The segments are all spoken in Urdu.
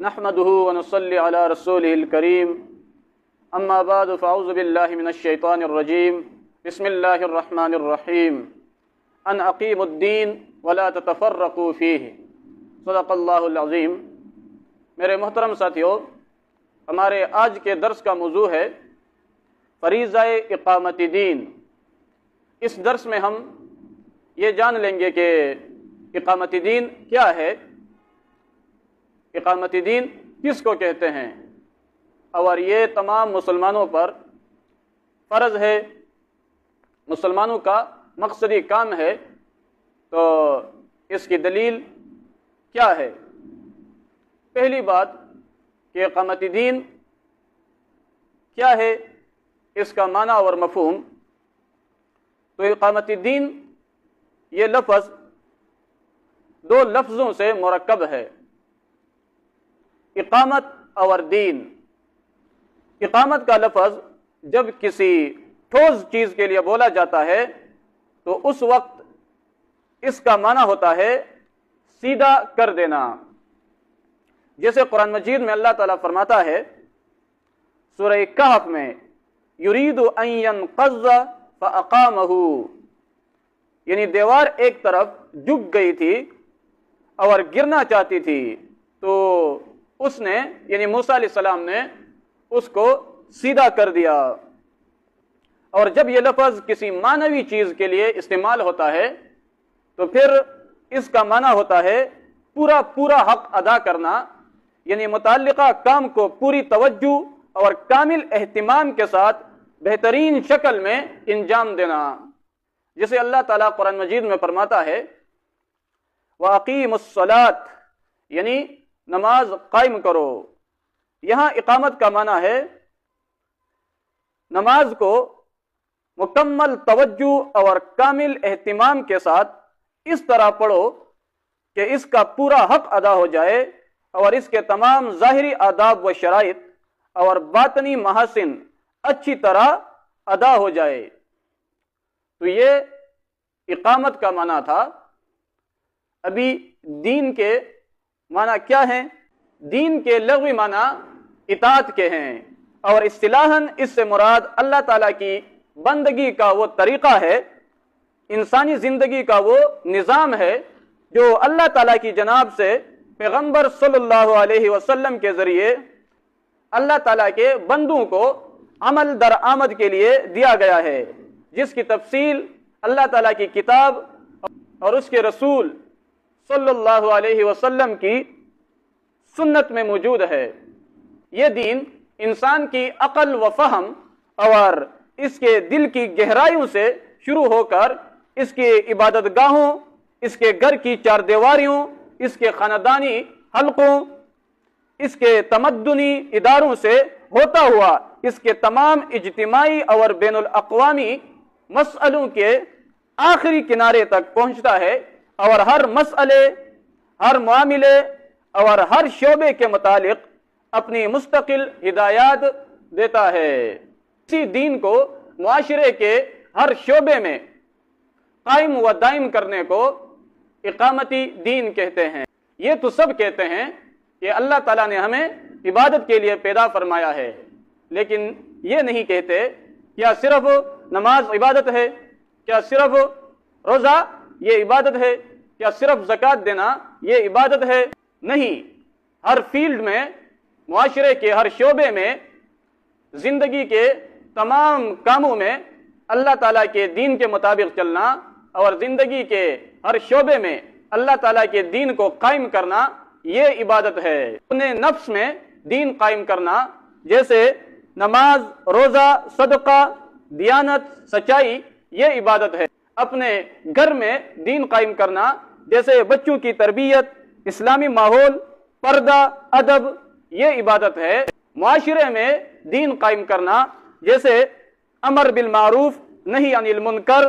نحمده ونصلي على رسوله الكريم اما بعد فاعوذ بالله من الشيطان الرجيم بسم الله الرحمن الرحيم ان اقيموا الدين ولا تتفرقوا فيه صدق اللہ العظیم۔ میرے محترم ساتھیو، ہمارے آج کے درس کا موضوع ہے فریضہ اقامت دین۔ اس درس میں ہم یہ جان لیں گے کہ اقامت دین کیا ہے، اقامت دین کس کو کہتے ہیں، اور یہ تمام مسلمانوں پر فرض ہے، مسلمانوں کا مقصدی کام ہے، تو اس کی دلیل کیا ہے۔ پہلی بات کہ اقامت دین کیا ہے، اس کا معنی اور مفہوم۔ تو اقامت دین یہ لفظ دو لفظوں سے مرکب ہے، اقامت اور دین۔ اقامت کا لفظ جب کسی ٹھوس چیز کے لیے بولا جاتا ہے تو اس وقت اس کا معنی ہوتا ہے سیدھا کر دینا۔ جیسے قرآن مجید میں اللہ تعالیٰ فرماتا ہے سورہ کہف میں، یرید ان ینقض فاقامہ، یعنی دیوار ایک طرف جھک گئی تھی اور گرنا چاہتی تھی، تو اس نے یعنی موسیٰ علیہ السلام نے اس کو سیدھا کر دیا۔ اور جب یہ لفظ کسی معنوی چیز کے لیے استعمال ہوتا ہے تو پھر اس کا معنی ہوتا ہے پورا حق ادا کرنا، یعنی متعلقہ کام کو پوری توجہ اور کامل اہتمام کے ساتھ بہترین شکل میں انجام دینا۔ جسے اللہ تعالیٰ قرآن مجید میں فرماتا ہے وَأَقِيمُوا الصَّلَاةَ، یعنی نماز قائم کرو۔ یہاں اقامت کا معنی ہے نماز کو مکمل توجہ اور کامل اہتمام کے ساتھ اس طرح پڑھو کہ اس کا پورا حق ادا ہو جائے اور اس کے تمام ظاہری آداب و شرائط اور باطنی محاسن اچھی طرح ادا ہو جائے۔ تو یہ اقامت کا معنی تھا۔ ابھی دین کے معنی کیا ہیں؟ دین کے لغوی معنی اطاعت کے ہیں، اور اصطلاحاً اس سے مراد اللہ تعالیٰ کی بندگی کا وہ طریقہ ہے، انسانی زندگی کا وہ نظام ہے جو اللہ تعالیٰ کی جناب سے پیغمبر صلی اللہ علیہ وسلم کے ذریعے اللہ تعالیٰ کے بندوں کو عمل در آمد کے لیے دیا گیا ہے، جس کی تفصیل اللہ تعالیٰ کی کتاب اور اس کے رسول صلی اللہ علیہ وسلم کی سنت میں موجود ہے۔ یہ دین انسان کی عقل و فہم اور اس کے دل کی گہرائیوں سے شروع ہو کر اس کے عبادت گاہوں، اس کے گھر کی چار دیواریوں، اس کے خاندانی حلقوں، اس کے تمدنی اداروں سے ہوتا ہوا اس کے تمام اجتماعی اور بین الاقوامی مسئلوں کے آخری کنارے تک پہنچتا ہے، اور ہر مسئلے، ہر معاملے اور ہر شعبے کے متعلق اپنی مستقل ہدایات دیتا ہے۔ اسی دین کو معاشرے کے ہر شعبے میں قائم و دائم کرنے کو اقامتی دین کہتے ہیں۔ یہ تو سب کہتے ہیں کہ اللہ تعالیٰ نے ہمیں عبادت کے لیے پیدا فرمایا ہے، لیکن یہ نہیں کہتے کیا صرف نماز عبادت ہے، کیا صرف روزہ یہ عبادت ہے، کیا صرف زکوٰۃ دینا یہ عبادت ہے؟ نہیں، ہر فیلڈ میں، معاشرے کے ہر شعبے میں، زندگی کے تمام کاموں میں اللہ تعالیٰ کے دین کے مطابق چلنا اور زندگی کے ہر شعبے میں اللہ تعالیٰ کے دین کو قائم کرنا یہ عبادت ہے۔ اپنے نفس میں دین قائم کرنا، جیسے نماز، روزہ، صدقہ، دیانت، سچائی، یہ عبادت ہے۔ اپنے گھر میں دین قائم کرنا، جیسے بچوں کی تربیت، اسلامی ماحول، پردہ، ادب، یہ عبادت ہے۔ معاشرے میں دین قائم کرنا، جیسے امر بالمعروف، نہی عن المنکر،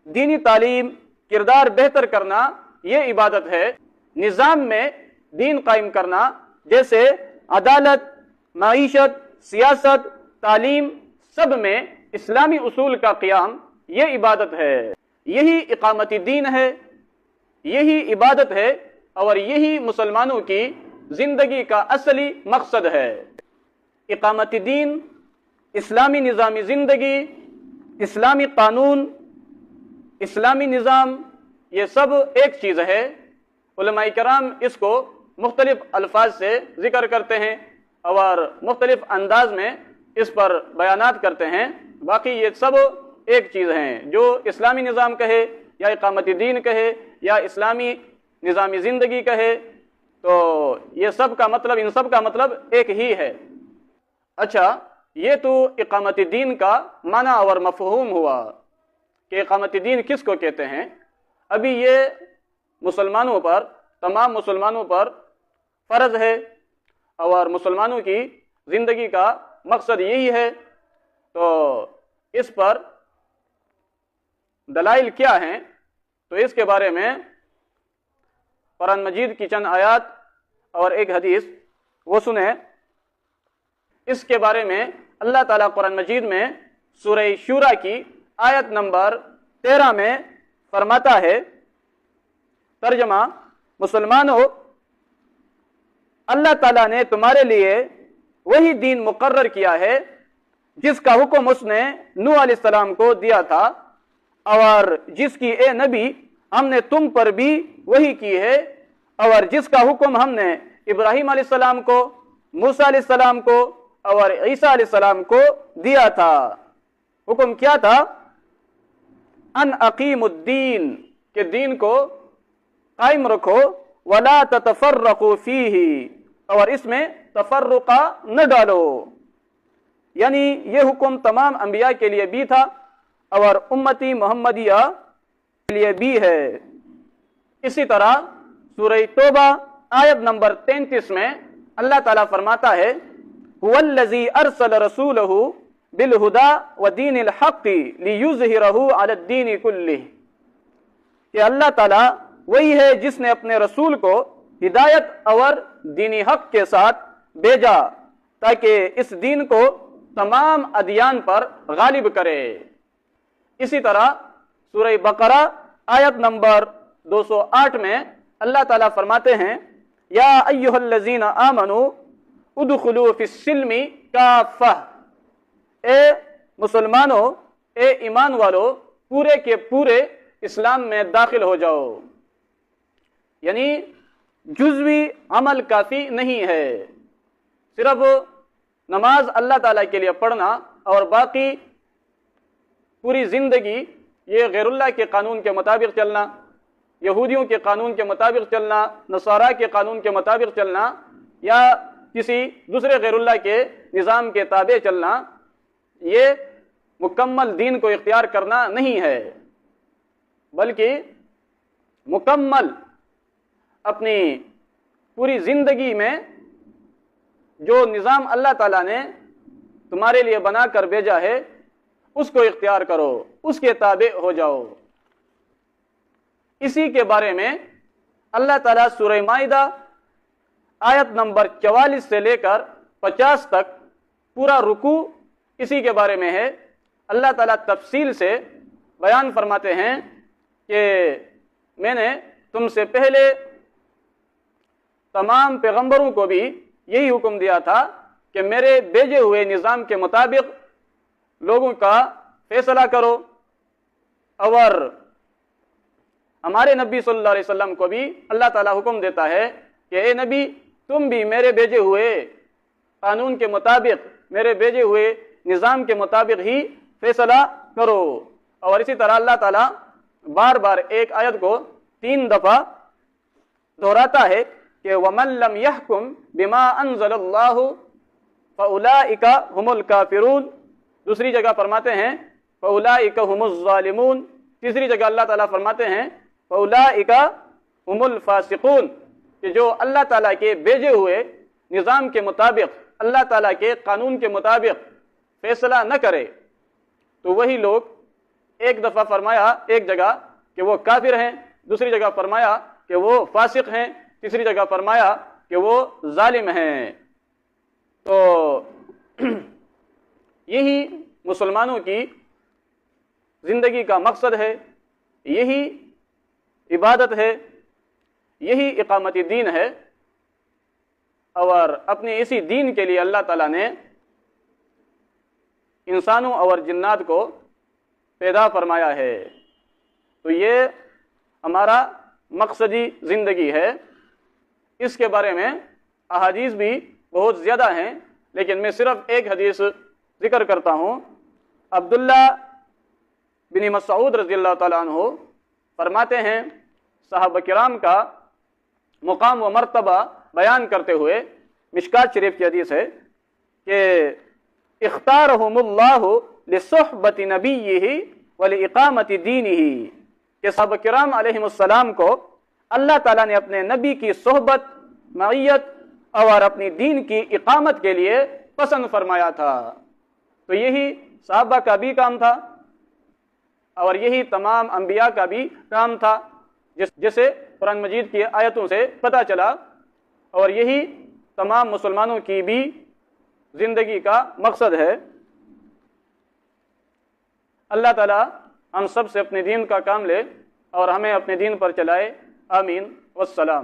دینی تعلیم، کردار بہتر کرنا، یہ عبادت ہے۔ نظام میں دین قائم کرنا، جیسے عدالت، معیشت، سیاست، تعلیم، سب میں اسلامی اصول کا قیام، یہ عبادت ہے۔ یہی اقامتی دین ہے، یہی عبادت ہے، اور یہی مسلمانوں کی زندگی کا اصلی مقصد ہے۔ اقامت دین، اسلامی نظام زندگی، اسلامی قانون، اسلامی نظام، یہ سب ایک چیز ہے۔ علماء کرام اس کو مختلف الفاظ سے ذکر کرتے ہیں اور مختلف انداز میں اس پر بیانات کرتے ہیں، باقی یہ سب ایک چیز ہیں۔ جو اسلامی نظام کہے یا اقامت دین کہے یا اسلامی نظامی زندگی کہے تو یہ سب کا مطلب، ان سب کا مطلب ایک ہی ہے۔ اچھا، یہ تو اقامت دین کا معنی اور مفہوم ہوا کہ اقامت دین کس کو کہتے ہیں۔ ابھی یہ مسلمانوں پر، تمام مسلمانوں پر فرض ہے اور مسلمانوں کی زندگی کا مقصد یہی ہے، تو اس پر دلائل کیا ہیں؟ تو اس کے بارے میں قرآن مجید کی چند آیات اور ایک حدیث وہ سنیں۔ اس کے بارے میں اللہ تعالیٰ قرآن مجید میں سورہ شورى کی آیت نمبر 13 میں فرماتا ہے، ترجمہ: مسلمانوں، اللہ تعالیٰ نے تمہارے لیے وہی دین مقرر کیا ہے جس کا حکم اس نے نوح علیہ السلام کو دیا تھا، اور جس کی اے نبی ہم نے تم پر بھی وہی کی ہے، اور جس کا حکم ہم نے ابراہیم علیہ السلام کو، موسیٰ علیہ السلام کو اور عیسیٰ علیہ السلام کو دیا تھا۔ حکم کیا تھا؟ ان اقیم الدین، کہ دین کو قائم رکھو، ولا تتفرقوا فیہ، اور اس میں تفرقہ نہ ڈالو۔ یعنی یہ حکم تمام انبیاء کے لیے بھی تھا اور امتی محمدیہ کے لیے بھی ہے۔ اسی طرح سورہ توبہ آیت نمبر 33 میں اللہ تعالیٰ فرماتا ہے، هو الذی ارسل رسولہ بالہدی ودین الحق لیظہرہ علی الدین کلہ، کہ اللہ تعالیٰ وہی ہے جس نے اپنے رسول کو ہدایت اور دینی حق کے ساتھ بھیجا تاکہ اس دین کو تمام ادیان پر غالب کرے۔ اسی طرح سورہ بقرہ آیت نمبر 208 میں اللہ تعالیٰ فرماتے ہیں، یا ایھا الذین آمنوا ادخلوا فی السلم کافہ، اے مسلمانوں، اے ایمان والو، پورے کے پورے اسلام میں داخل ہو جاؤ۔ یعنی جزوی عمل کافی نہیں ہے، صرف نماز اللہ تعالیٰ کے لیے پڑھنا اور باقی پوری زندگی یہ غیر اللہ کے قانون کے مطابق چلنا، یہودیوں کے قانون کے مطابق چلنا، نصارہ کے قانون کے مطابق چلنا، یا کسی دوسرے غیر اللہ کے نظام کے تابع چلنا، یہ مکمل دین کو اختیار کرنا نہیں ہے، بلکہ مکمل اپنی پوری زندگی میں جو نظام اللہ تعالیٰ نے تمہارے لیے بنا کر بھیجا ہے اس کو اختیار کرو، اس کے تابع ہو جاؤ۔ اسی کے بارے میں اللہ تعالیٰ سورہ مائدہ آیت نمبر 44 سے لے کر 50 تک پورا رکوع اسی کے بارے میں ہے۔ اللہ تعالیٰ تفصیل سے بیان فرماتے ہیں کہ میں نے تم سے پہلے تمام پیغمبروں کو بھی یہی حکم دیا تھا کہ میرے بھیجے ہوئے نظام کے مطابق لوگوں کا فیصلہ کرو، اور ہمارے نبی صلی اللہ علیہ وسلم کو بھی اللہ تعالیٰ حکم دیتا ہے کہ اے نبی، تم بھی میرے بھیجے ہوئے قانون کے مطابق، میرے بھیجے ہوئے نظام کے مطابق ہی فیصلہ کرو۔ اور اسی طرح اللہ تعالیٰ بار بار ایک آیت کو 3 دفعہ دہراتا ہے کہ وَمَن لَّمْ يَحْكُم بِمَا أَنزَلَ اللَّهُ فَأُولَٰئِكَ هُمُ الْكَافِرُونَ، دوسری جگہ فرماتے ہیں فَأُولَٰئِكَ هُمُ الظَّالِمُونَ، تیسری جگہ اللہ تعالیٰ فرماتے ہیں فَأُولَٰئِكَ هُمُ الْفَاسِقُونَ، کہ جو اللہ تعالیٰ کے بھیجے ہوئے نظام کے مطابق، اللہ تعالیٰ کے قانون کے مطابق فیصلہ نہ کرے تو وہی لوگ، ایک دفعہ فرمایا ایک جگہ کہ وہ کافر ہیں، دوسری جگہ فرمایا کہ وہ فاسق ہیں، تیسری جگہ فرمایا کہ وہ ظالم ہیں۔ تو یہی مسلمانوں کی زندگی کا مقصد ہے، یہی عبادت ہے، یہی اقامت دین ہے۔ اور اپنے اسی دین کے لیے اللہ تعالیٰ نے انسانوں اور جنات کو پیدا فرمایا ہے۔ تو یہ ہمارا مقصدی زندگی ہے۔ اس کے بارے میں احادیث بھی بہت زیادہ ہیں، لیکن میں صرف ایک حدیث ذکر کرتا ہوں۔ عبداللہ بن مسعود رضی اللہ تعالیٰ عنہ فرماتے ہیں، صحابہ کرام کا مقام و مرتبہ بیان کرتے ہوئے، مشکات شریف کی حدیث ہے کہ اختارہم اللہ لصحبت نبیہ ولاقامت دینہ، کہ صحابہ کرام علیہم السلام کو اللہ تعالیٰ نے اپنے نبی کی صحبت، معیت اور اپنی دین کی اقامت کے لیے پسند فرمایا تھا۔ تو یہی صحابہ کا بھی کام تھا اور یہی تمام انبیاء کا بھی کام تھا، جسے قرآن مجید کی آیتوں سے پتہ چلا، اور یہی تمام مسلمانوں کی بھی زندگی کا مقصد ہے۔ اللہ تعالی ہم سب سے اپنے دین کا کام لے اور ہمیں اپنے دین پر چلائے۔ آمین والسلام۔